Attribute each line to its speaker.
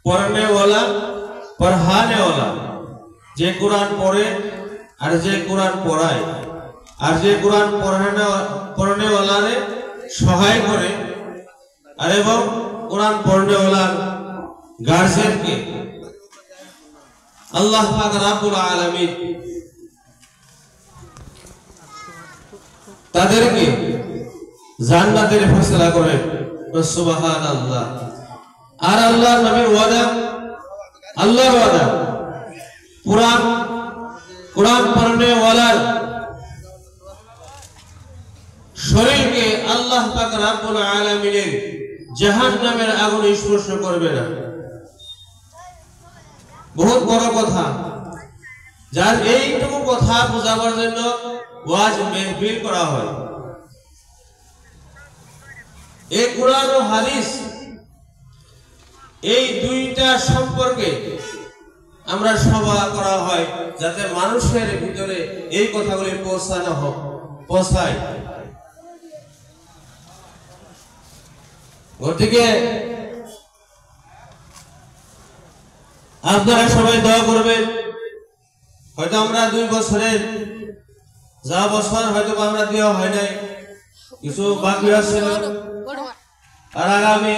Speaker 1: पढ़ने वाला पढ़ाने वाला जे कुरान पढ़े और जे कुरान पढ़ाए और जे कुरान पढ़ने वाला ने सहाय करे और एवं कुरान पढ़ने वाला गार्जियन के अल्लाह पाक रब्बुल आलमीन तादेरके জান্নাতের ফয়সালা করেন সুবহানাল্লাহ। আর আল্লাহর নবীর ওয়াদা, আল্লাহর ওয়াদা, कुरान पढ़ने वाला शरीरके अल्लाह पाक रब्बुल आलमीन জাহান্নামের আগুন স্পর্শ করবে না। बहुत বড় কথা, যার এইটুকু কথা বোঝাবার জন্য ওয়াজ মাহফিল করা হয়। এই কুরআন ও হাদিস এই দুইটা সম্পর্কে আমরা সভা করা হয় যাতে মানুষের ভিতরে এই কথাগুলি পৌঁছায়। গতিকে আপনারা সবাই দোয়া করবেন। হয়তো আমরা 2 বছরের যা বছর হয়তো আমরা দেওয়া হয় নাই, কিছু বাকি আছে আর আগামী